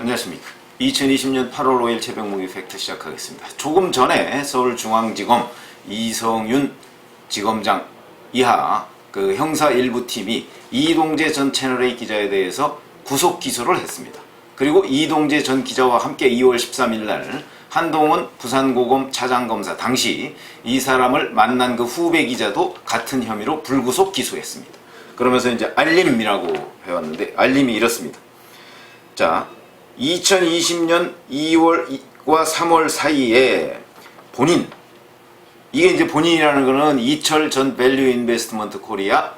안녕하십니까. 2020년 8월 5일 새벽 무기 팩트 시작하겠습니다. 조금 전에 서울중앙지검 이성윤 지검장 이하 그 형사 일부 팀이 이동재 전 채널A 기자에 대해서 구속 기소를 했습니다. 그리고 이동재 전 기자와 함께 2월 13일 날 한동훈 부산고검 차장검사 당시 이 사람을 만난 그 후배 기자도 같은 혐의로 불구속 기소했습니다. 그러면서 이제 알림이라고 해왔는데 알림이 이렇습니다. 자, 2020년 2월과 3월 사이에 본인, 이게 이제 본인이라는 거는 이철 전 밸류 인베스트먼트 코리아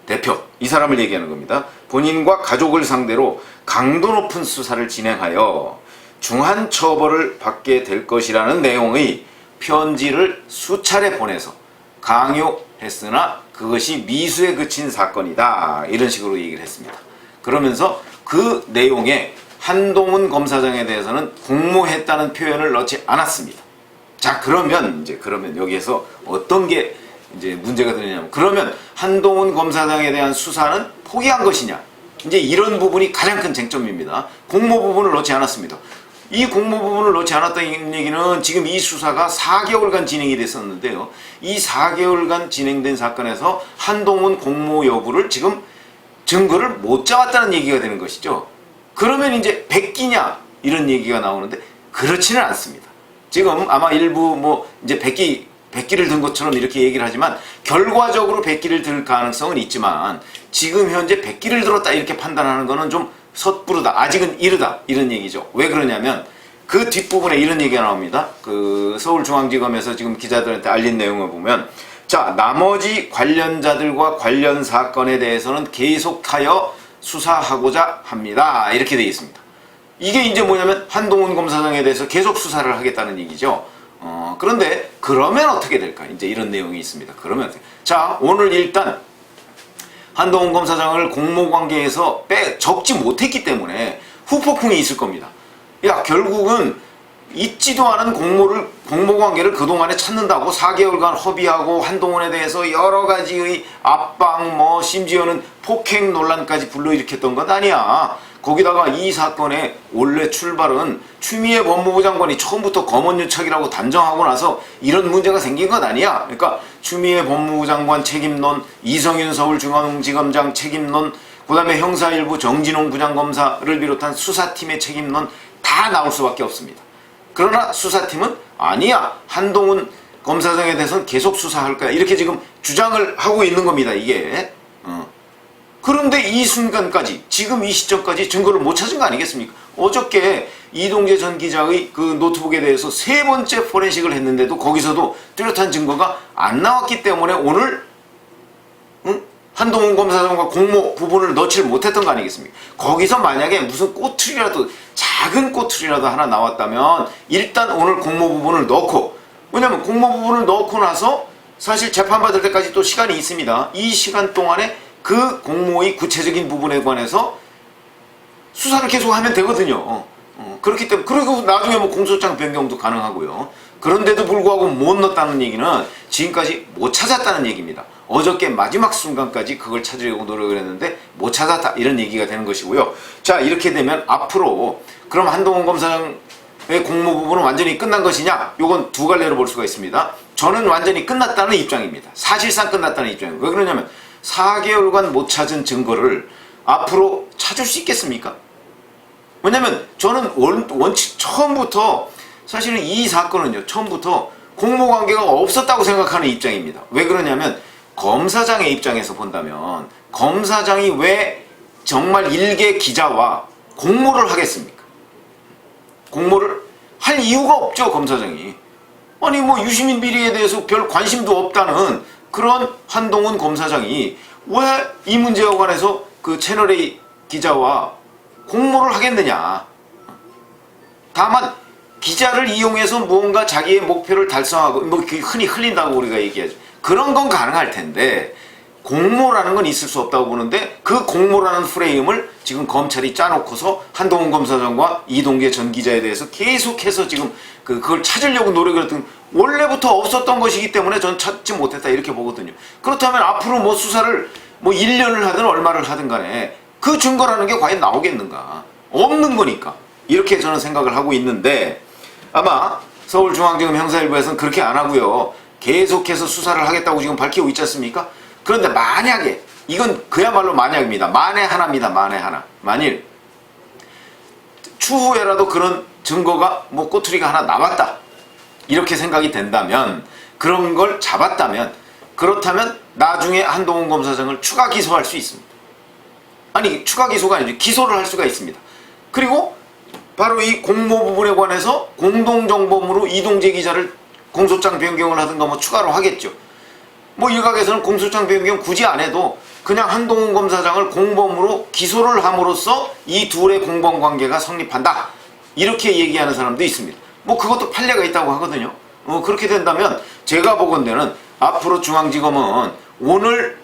대표, 이 사람을 얘기하는 겁니다. 본인과 가족을 상대로 강도 높은 수사를 진행하여 중한 처벌을 받게 될 것이라는 내용의 편지를 수차례 보내서 강요했으나 그것이 미수에 그친 사건이다, 이런 식으로 얘기를 했습니다. 그러면서 그 내용에 한동훈 검사장에 대해서는 공모했다는 표현을 넣지 않았습니다. 자, 그러면 여기에서 어떤 게 이제 문제가 되느냐면, 그러면 한동훈 검사장에 대한 수사는 포기한 것이냐? 이제 이런 부분이 가장 큰 쟁점입니다. 공모 부분을 넣지 않았습니다. 이 공모 부분을 넣지 않았다는 얘기는 지금 이 수사가 4개월간 진행이 됐었는데요. 이 4개월간 진행된 사건에서 한동훈 공모 여부를 지금 증거를 못 잡았다는 얘기가 되는 것이죠. 그러면 이제 백기냐, 이런 얘기가 나오는데 그렇지는 않습니다. 지금 아마 일부 이제 백기를 든 것처럼 이렇게 얘기를 하지만 결과적으로 백기를 들 가능성은 있지만 지금 현재 백기를 들었다 이렇게 판단하는 거는 좀 섣부르다, 아직은 이르다, 이런 얘기죠. 왜 그러냐면 그 뒷부분에 이런 얘기가 나옵니다. 그 서울중앙지검에서 지금 기자들한테 알린 내용을 보면, 자, 나머지 관련자들과 관련 사건에 대해서는 계속하여 수사하고자 합니다, 이렇게 되어 있습니다. 이게 이제 뭐냐면 한동훈 검사장에 대해서 계속 수사를 하겠다는 얘기죠. 그런데 그러면 어떻게 될까? 이제 이런 내용이 있습니다. 그러면 어떻게? 자, 오늘 일단 한동훈 검사장을 공모관계에서 적지 못했기 때문에 후폭풍이 있을 겁니다. 야, 결국은 있지도 않은 공모관계를 그동안에 찾는다고 4개월간 협의하고 한동훈에 대해서 여러 가지의 압박, 심지어는 폭행 논란까지 불러일으켰던 건 아니야. 거기다가 이 사건의 원래 출발은 추미애 법무부 장관이 처음부터 검언유착이라고 단정하고 나서 이런 문제가 생긴 건 아니야. 그러니까 추미애 법무부 장관 책임론, 이성윤 서울중앙지검장 책임론, 그 다음에 형사일부 정진홍 부장검사를 비롯한 수사팀의 책임론 다 나올 수밖에 없습니다. 그러나 수사팀은 아니야, 한동훈 검사장에 대해서는 계속 수사할 거야, 이렇게 지금 주장을 하고 있는 겁니다, 이게. 그런데 이 순간까지, 지금 이 시점까지 증거를 못 찾은 거 아니겠습니까? 어저께 이동재 전 기자의 그 노트북에 대해서 3번째 포렌식을 했는데도 거기서도 뚜렷한 증거가 안 나왔기 때문에 오늘 한동훈 검사장과 공모 부분을 넣지를 못했던 거 아니겠습니까? 거기서 만약에 무슨 꼬투리라도, 작은 꼬투리라도 하나 나왔다면 일단 오늘 공모 부분을 넣고, 왜냐면 공모 부분을 넣고 나서 사실 재판받을 때까지 또 시간이 있습니다. 이 시간 동안에 그 공모의 구체적인 부분에 관해서 수사를 계속하면 되거든요. 그렇기 때문에, 그리고 나중에 공소장 변경도 가능하고요. 그런데도 불구하고 못 넣었다는 얘기는 지금까지 못 찾았다는 얘기입니다. 어저께 마지막 순간까지 그걸 찾으려고 노력을 했는데 못 찾았다, 이런 얘기가 되는 것이고요. 자, 이렇게 되면 앞으로 그럼 한동훈 검사장의 공모 부분은 완전히 끝난 것이냐? 요건 두 갈래로 볼 수가 있습니다. 저는 완전히 끝났다는 입장입니다. 사실상 끝났다는 입장입니다. 왜 그러냐면 4개월간 못 찾은 증거를 앞으로 찾을 수 있겠습니까? 왜냐면 저는 원칙 처음부터, 사실은 이 사건은요, 처음부터 공모관계가 없었다고 생각하는 입장입니다. 왜 그러냐면 검사장의 입장에서 본다면 검사장이 왜 정말 일개 기자와 공모를 하겠습니까? 공모를 할 이유가 없죠, 검사장이. 아니 유시민 비리에 대해서 별 관심도 없다는 그런 한동훈 검사장이 왜 이 문제와 관해서 그 채널A 기자와 공모를 하겠느냐. 다만 기자를 이용해서 무언가 자기의 목표를 달성하고, 흔히 흘린다고 우리가 얘기하죠. 그런 건 가능할 텐데 공모라는 건 있을 수 없다고 보는데, 그 공모라는 프레임을 지금 검찰이 짜놓고서 한동훈 검사장과 이동재 전 기자에 대해서 계속해서 지금 그걸 찾으려고 노력을 했던, 원래부터 없었던 것이기 때문에 전 찾지 못했다, 이렇게 보거든요. 그렇다면 앞으로 수사를 1년을 하든 얼마를 하든 간에 그 증거라는 게 과연 나오겠는가? 없는 거니까. 이렇게 저는 생각을 하고 있는데 아마 서울중앙지검 형사일부에서는 그렇게 안 하고요. 계속해서 수사를 하겠다고 지금 밝히고 있지 않습니까? 그런데 만약에 이건 그야말로 만약입니다. 만에 하나입니다. 만에 하나. 만일 추후에라도 그런 증거가 뭐 꼬투리가 하나 남았다. 이렇게 생각이 된다면 그런 걸 잡았다면 그렇다면 나중에 한동훈 검사장을 추가 기소할 수 있습니다. 아니 추가 기소가 아니죠. 기소를 할 수가 있습니다. 그리고 바로 이 공모 부분에 관해서 공동정범으로 이동재 기자를 공소장 변경을 하든가 뭐 추가로 하겠죠. 뭐 일각에서는 공소장 변경 굳이 안 해도 그냥 한동훈 검사장을 공범으로 기소를 함으로써 이 둘의 공범관계가 성립한다. 이렇게 얘기하는 사람도 있습니다. 뭐 그것도 판례가 있다고 하거든요. 그렇게 된다면 제가 보건대는 앞으로 중앙지검은 오늘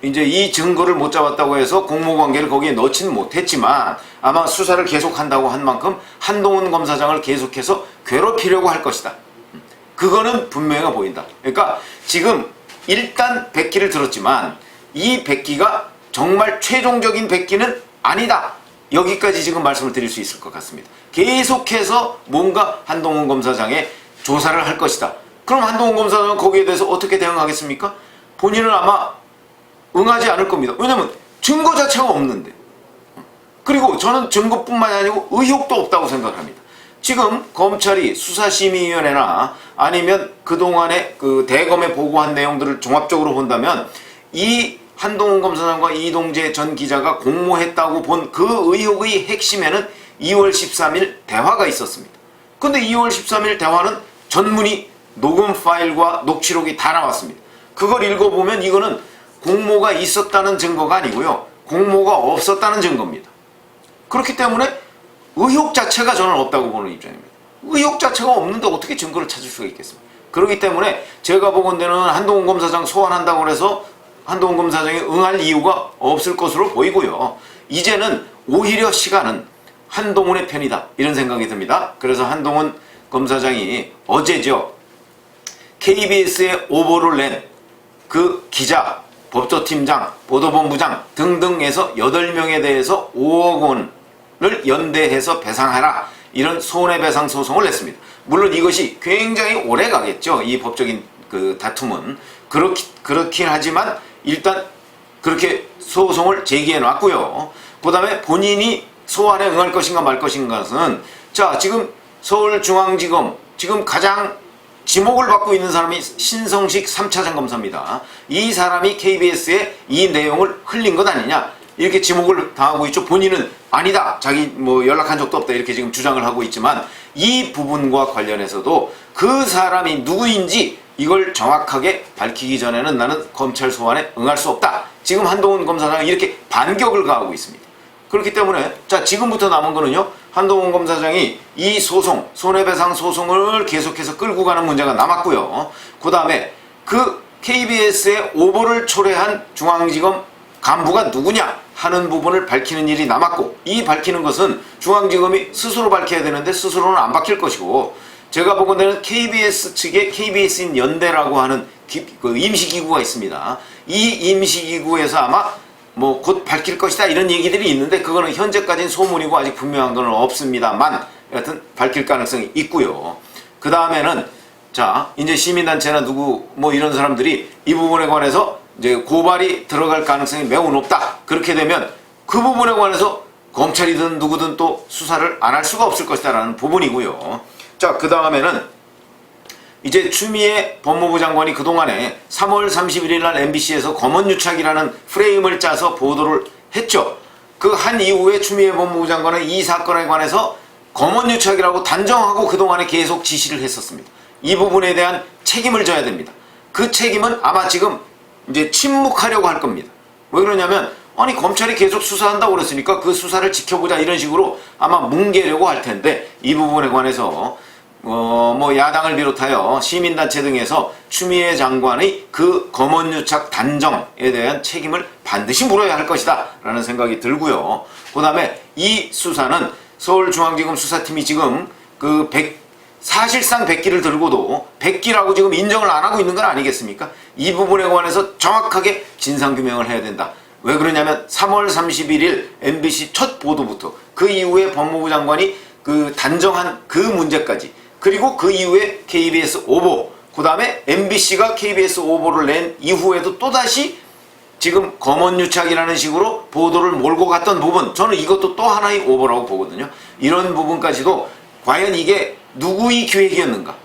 이제 이 증거를 못 잡았다고 해서 공모관계를 거기에 넣지는 못했지만 아마 수사를 계속한다고 한 만큼 한동훈 검사장을 계속해서 괴롭히려고 할 것이다. 그거는 분명해 보인다. 그러니까 지금 일단 100기를 들었지만 이 100기가 정말 최종적인 100기는 아니다. 여기까지 지금 말씀을 드릴 수 있을 것 같습니다. 계속해서 뭔가 한동훈 검사장의 조사를 할 것이다. 그럼 한동훈 검사장은 거기에 대해서 어떻게 대응하겠습니까? 본인은 아마 응하지 않을 겁니다. 왜냐면 증거 자체가 없는데. 그리고 저는 증거뿐만이 아니고 의혹도 없다고 생각을 합니다. 지금 검찰이 수사심의위원회나 아니면 그동안에 그 대검에 보고한 내용들을 종합적으로 본다면 이 한동훈 검사장과 이동재 전 기자가 공모했다고 본 그 의혹의 핵심에는 2월 13일 대화가 있었습니다. 근데 2월 13일 대화는 전문의 녹음 파일과 녹취록이 다 나왔습니다. 그걸 읽어보면 이거는 공모가 있었다는 증거가 아니고요. 공모가 없었다는 증거입니다. 그렇기 때문에 의혹 자체가 저는 없다고 보는 입장입니다. 의혹 자체가 없는데 어떻게 증거를 찾을 수가 있겠습니까? 그렇기 때문에 제가 보건대는 한동훈 검사장 소환한다고 해서 한동훈 검사장이 응할 이유가 없을 것으로 보이고요. 이제는 오히려 시간은 한동훈의 편이다. 이런 생각이 듭니다. 그래서 한동훈 검사장이 어제죠. KBS에 오보를 낸 그 기자, 법조팀장, 보도본부장 등등에서 8명에 대해서 5억 원을 연대해서 배상하라. 이런 손해배상 소송을 냈습니다. 물론 이것이 굉장히 오래 가겠죠. 이 법적인 그 다툼은. 그렇긴 하지만 일단 그렇게 소송을 제기해 놨고요. 그 다음에 본인이 소환에 응할 것인가 말 것인가는 자 지금 서울중앙지검 지금 가장 지목을 받고 있는 사람이 신성식 3차장 검사입니다. 이 사람이 KBS에 이 내용을 흘린 것 아니냐 이렇게 지목을 당하고 있죠. 본인은 아니다 자기 뭐 연락한 적도 없다 이렇게 지금 주장을 하고 있지만 이 부분과 관련해서도 그 사람이 누구인지 이걸 정확하게 밝히기 전에는 나는 검찰 소환에 응할 수 없다. 지금 한동훈 검사장은 이렇게 반격을 가하고 있습니다. 그렇기 때문에 자 지금부터 남은 거는요. 한동훈 검사장이 이 소송, 손해배상 소송을 계속해서 끌고 가는 문제가 남았고요. 그 다음에 그 KBS의 오보를 초래한 중앙지검 간부가 누구냐 하는 부분을 밝히는 일이 남았고 이 밝히는 것은 중앙지검이 스스로 밝혀야 되는데 스스로는 안 밝힐 것이고 제가 보건대는 KBS 측에 KBS인 연대라고 하는 그 임시기구가 있습니다. 이 임시기구에서 아마 뭐 곧 밝힐 것이다 이런 얘기들이 있는데 그거는 현재까지는 소문이고 아직 분명한 건 없습니다만 여하튼 밝힐 가능성이 있고요. 그 다음에는 자 이제 시민단체나 누구 뭐 이런 사람들이 이 부분에 관해서 이제 고발이 들어갈 가능성이 매우 높다. 그렇게 되면 그 부분에 관해서 검찰이든 누구든 또 수사를 안 할 수가 없을 것이다 라는 부분이고요. 자 그 다음에는 이제 추미애 법무부 장관이 그동안에 3월 31일 날 MBC에서 검언유착이라는 프레임을 짜서 보도를 했죠. 그 한 이후에 추미애 법무부 장관은 이 사건에 관해서 검언유착이라고 단정하고 그동안에 계속 지시를 했었습니다. 이 부분에 대한 책임을 져야 됩니다. 그 책임은 아마 지금 이제 침묵하려고 할 겁니다. 왜 그러냐면 아니 검찰이 계속 수사한다고 그랬으니까 그 수사를 지켜보자 이런 식으로 아마 뭉개려고 할 텐데 이 부분에 관해서 뭐 야당을 비롯하여 시민단체 등에서 추미애 장관의 그 검언유착 단정에 대한 책임을 반드시 물어야 할 것이다 라는 생각이 들고요. 그 다음에 이 수사는 서울중앙지검 수사팀이 지금 그 사실상 100기를 들고도 100기라고 지금 인정을 안 하고 있는 건 아니겠습니까? 이 부분에 관해서 정확하게 진상규명을 해야 된다. 왜 그러냐면 3월 31일 MBC 첫 보도부터 그 이후에 법무부 장관이 그 단정한 그 문제까지, 그리고 그 이후에 KBS 오보, 그 다음에 MBC가 KBS 오보를 낸 이후에도 또다시 지금 검언유착이라는 식으로 보도를 몰고 갔던 부분, 저는 이것도 또 하나의 오보라고 보거든요. 이런 부분까지도 과연 이게 누구의 기획이었는가,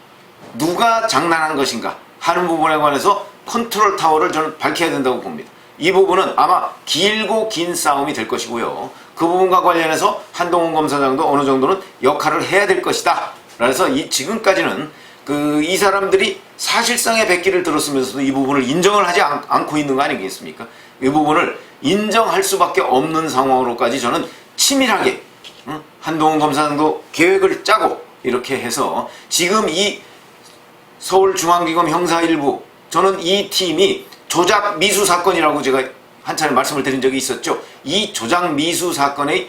누가 장난한 것인가 하는 부분에 관해서 컨트롤 타워를 저는 밝혀야 된다고 봅니다. 이 부분은 아마 길고 긴 싸움이 될 것이고요. 그 부분과 관련해서 한동훈 검사장도 어느 정도는 역할을 해야 될 것이다. 그래서 지금까지는 이 사람들이 사실상의 백기를 들었으면서도 이 부분을 인정을 하지 않고 있는 거 아니겠습니까? 이 부분을 인정할 수밖에 없는 상황으로까지 저는 치밀하게 한동훈 검사장도 계획을 짜고 이렇게 해서 지금 이 서울중앙지검 형사 1부, 저는 이 팀이 조작 미수 사건이라고 제가 한 차례 말씀을 드린 적이 있었죠. 이 조작 미수 사건의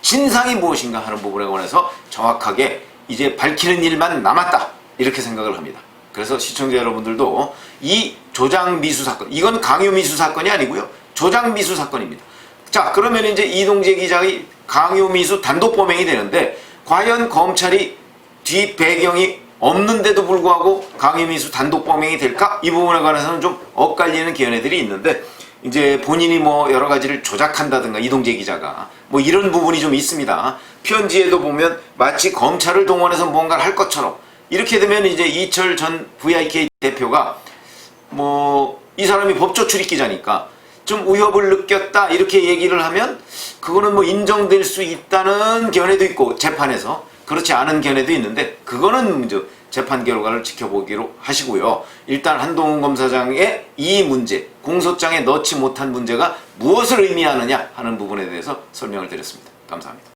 진상이 무엇인가 하는 부분에 관해서 정확하게 이제 밝히는 일만 남았다, 이렇게 생각을 합니다. 그래서 시청자 여러분들도 이 조작 미수 사건, 이건 강요 미수 사건이 아니고요, 조작 미수 사건입니다. 자, 그러면 이제 이동재 기자의 강요 미수 단독 범행이 되는데, 과연 검찰이 뒷 배경이 없는데도 불구하고 강요 미수 단독 범행이 될까? 이 부분에 관해서는 좀 엇갈리는 견해들이 있는데, 이제 본인이 뭐 여러 가지를 조작한다든가, 이동재 기자가 뭐 이런 부분이 좀 있습니다. 편지에도 보면 마치 검찰을 동원해서 뭔가를 할 것처럼, 이렇게 되면 이제 이철 전 VIK 대표가 뭐 이 사람이 법조 출입기자니까 좀 위협을 느꼈다, 이렇게 얘기를 하면 그거는 뭐 인정될 수 있다는 견해도 있고, 재판에서 그렇지 않은 견해도 있는데, 그거는 이제 재판 결과를 지켜보기로 하시고요. 일단 한동훈 검사장의 이 문제, 공소장에 넣지 못한 문제가 무엇을 의미하느냐 하는 부분에 대해서 설명을 드렸습니다. 감사합니다.